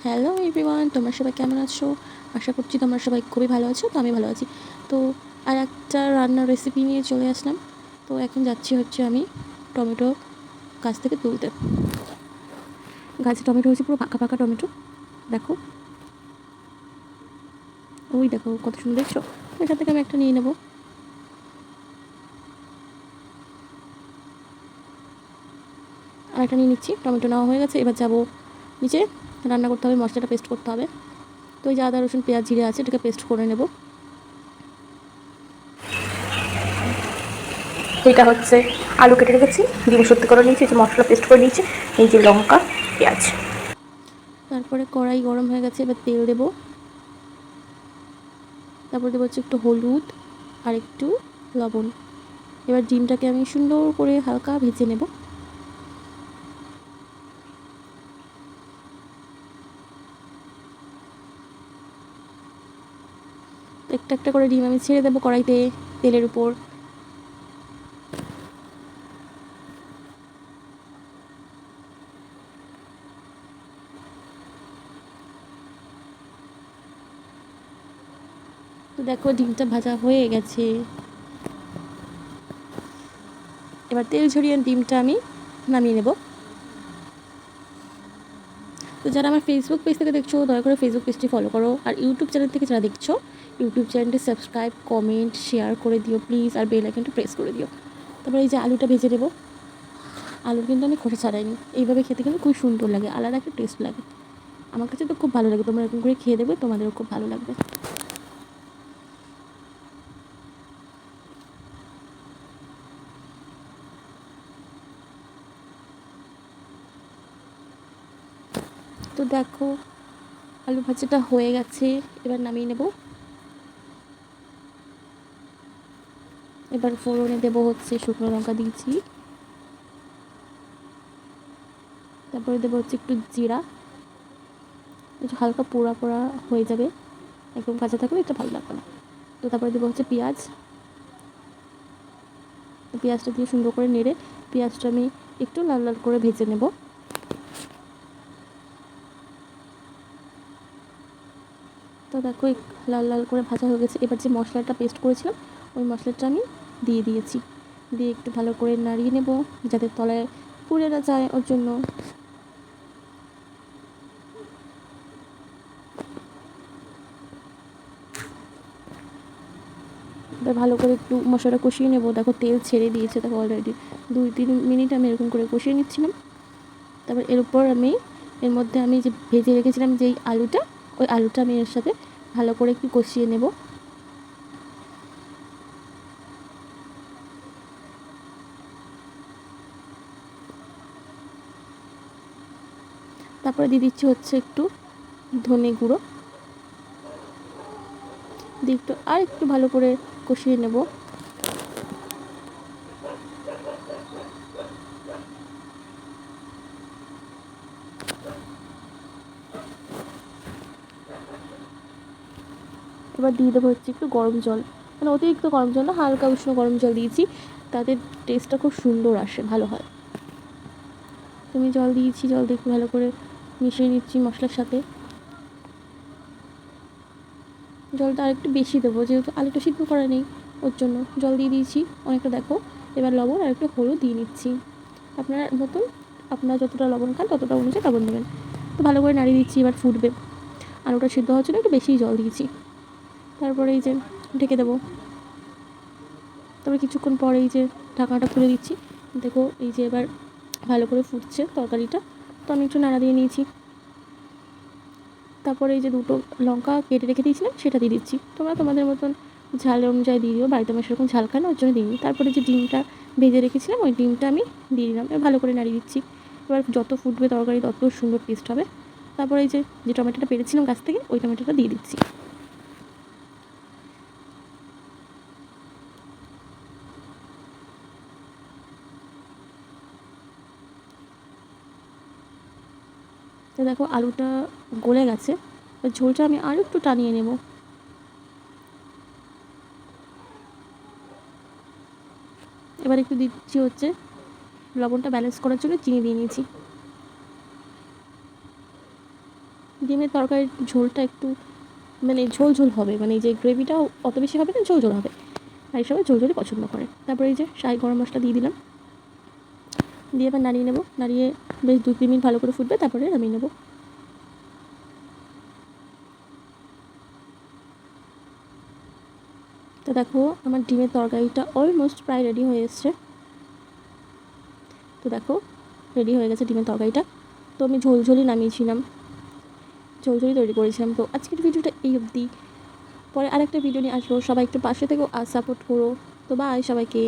Hello everyone, তোমরা সবাই কেমন আছো? আশা করছি তোমরা সবাই খুবই ভালো আছো। তো আমি ভালো আছি। তো আর একটা রান্নার রেসিপি নিয়ে চলে আসলাম। তো এখন যাচ্ছি আমি টমেটো গাছ থেকে তুলতে। গাছে টমেটো হয়েছে, পুরো পাকা পাকা টমেটো। দেখো, ওই দেখো কত সুন্দর, দেখছো? এখান থেকে আমি একটা নিয়ে নেবো। আর একটা নিয়ে নিচ্ছি। টমেটো নেওয়া হয়ে গেছে। এবার যাবো নিচে, রান্না করতে হবে, মশলাটা পেস্ট করতে হবে। তো ওই যে আদা রসুন পেঁয়াজ জিরে আছে, এটাকে পেস্ট করে নেবো। এটা হচ্ছে আলু কেটে রেখেছি, ডিম সত্যি করে নিয়েছি, যে মশলা পেস্ট করে নিয়েছি, এই যে লঙ্কা পেঁয়াজ। তারপরে কড়াই গরম হয়ে গেছে, এবার তেল দেবো। তারপর দেবো হচ্ছে একটু হলুদ আর একটু লবণ। এবার ডিমটাকে আমি সুন্দর করে হালকা ভেজে নেব। একটা একটা করে ডিম আমি ছেড়ে দেবো কড়াইতে, তেলের উপর। তো দেখো ডিমটা ভাজা হয়ে গেছে। এবার তেল ঝরিয়ে ডিমটা আমি নামিয়ে নেব। তো যারা আমার ফেসবুক পেজ থেকে দেখছো, দয়া করে ফেসবুক পেজটি ফলো করো। আর ইউটিউব চ্যানেল থেকে যারা দেখছো, ইউটিউব চ্যানেলটি সাবস্ক্রাইব, কমেন্ট, শেয়ার করে দিও প্লিজ। আর বেল আইকনটা প্রেস করে দিও। তারপরে এই যে আলুটা ভেজে নেব। আলুর কিন্তু আমি খোসা ছাড়াইনি। এইভাবে খেতে কিন্তু খুব সুন্দর লাগে, আলাদা একটা টেস্ট লাগে। আমার কাছে তো খুব ভালো লাগে। তোমরা এরকম করে খেয়ে দেবে, তোমাদেরও খুব ভালো লাগবে। তো দেখো আলু ভাজাটা হয়ে গেছে, এবার নামিয়ে নেব। এবার ফোড়নে দেবো হচ্ছে শুকনো লঙ্কা দিয়েছি, তারপরে দেবো হচ্ছে একটু জিরা, একটু হালকা পোড়া পোড়া হয়ে যাবে, একদম কাঁচা থাকলে এটা ভালো লাগবে না। তো তারপরে দেবো হচ্ছে পেঁয়াজ। পেঁয়াজটা দিয়ে সুন্দর করে নেড়ে পেঁয়াজটা আমি একটু লাল লাল করে ভেজে নেব। তো দেখো লাল লাল করে ভাজা হয়ে গেছে। এবার যে মশলাটা পেস্ট করেছিলাম, ওই মশলাটা আমি দিয়ে দিয়েছি। দিয়ে একটু ভালো করে নাড়িয়ে নেব, যাতে তলায় পুড়ে না যায়, ওর জন্য। এবার ভালো করে একটু মশলাটা কষিয়ে নেব। দেখো তেল ছেড়ে দিয়েছে, দেখো অলরেডি 2-3 মিনিট আমি এরকম করে কষিয়ে নিচ্ছিলাম। তারপর এর মধ্যে আমি যে ভেজে রেখেছিলাম যেই আলুটা, ওই আলুটা আমি এর সাথে ভালো করে একটু কষিয়ে নেব। তারপরে দিয়ে দিচ্ছি হচ্ছে একটু ধনে গুঁড়ো, দিয়ে একটু ভালো করে কষিয়ে নেব। এবার দিয়ে দেবো হচ্ছে একটু গরম জল, মানে অতিরিক্ত গরম জল না, হালকা উষ্ণ গরম জল দিয়েছি, তাতে টেস্টটা খুব সুন্দর আসে, ভালো হয়। তুমি জল দিয়েছি, জল দিয়ে একটু ভালো করে মিশিয়ে নিচ্ছি মশলার সাথে। জলটা আরেকটু বেশি দেবো, যেহেতু আলুটা সিদ্ধ করা নেই, ওর জন্য জল দিয়ে দিয়েছি অনেকটা। দেখো এবার লবণ আর একটু হলুদ দিয়ে নিচ্ছি, আপনার মতন, আপনারা যতটা লবণ খান ততটা অনুযায়ী লবণ দেবেন। তো ভালো করে নাড়িয়ে দিচ্ছি, এবার ফুটবে। আলুটা সিদ্ধ হওয়ার জন্য একটু বেশিই জল দিয়েছি। তারপরে এই যে ঢেকে দেবো। তারপরে কিছুক্ষণ পরে এই যে ঢাকনাটা খুলে দিচ্ছি। দেখো এই যে এবার ভালো করে ফুটছে তরকারিটা। তো আমি একটু নাড়া দিয়ে নিয়েছি। তারপরে এই যে দুটো লঙ্কা কেটে রেখে দিয়েছিলাম, সেটা দিয়ে দিচ্ছি। তোমরা তোমাদের মতন ঝাল অনুযায়ী দিয়ে দিও, বাড়িতে আমার সেরকম ঝাল খায় না, ওর জন্য দিই। তারপরে যে ডিমটা ভেজে রেখেছিলাম, ওই ডিমটা আমি দিয়ে দিলাম। এবার ভালো করে নাড়িয়ে দিচ্ছি। এবার যত ফুটবে তরকারি তত সুন্দর টেস্ট হবে। তারপরে এই যে টমেটোটা পেরেছিলাম গাছ থেকে, ওই টমেটোটা দিয়ে দিচ্ছি। তো দেখো আলুটা গলে গেছে, ঝোলটা আমি আরও একটু টানিয়ে নেব। এবার একটু দিচ্ছি হচ্ছে লবণটা ব্যালেন্স করার জন্য চিনি দিয়ে নিয়েছি। ডিমের তরকারির ঝোলটা একটু মানে ঝোল ঝোল হবে, মানে এই যে গ্রেভিটাও অত বেশি হবে না, ঝোল ঝোল হবে, আর সবাই ঝোল ঝোলই পছন্দ করে। তারপরে এই যে শাহি গরম মশলা দিয়ে দিলাম, দিয়ে এবার নাড়িয়ে নেবো, নাড়িয়ে বেশ 2-3 মিনিট ভালো করে ফুটবে, তারপরে নামিয়ে নেবো। তো দেখো আমার ডিমের তরকারিটা অলমোস্ট প্রায় রেডি হয়ে এসছে। তো দেখো রেডি হয়ে গেছে ডিমের তরকারিটা। তো আমি ঝোলঝোলই নামিয়েছিলাম, ঝোলঝোলই তৈরি করেছিলাম। তো আজকের ভিডিওটা এই অবধি, পরে আরেকটা ভিডিও নিয়ে আসবো। সবাই একটু পাশে থেকেও আর সাপোর্ট করো। তো বাই সবাইকে।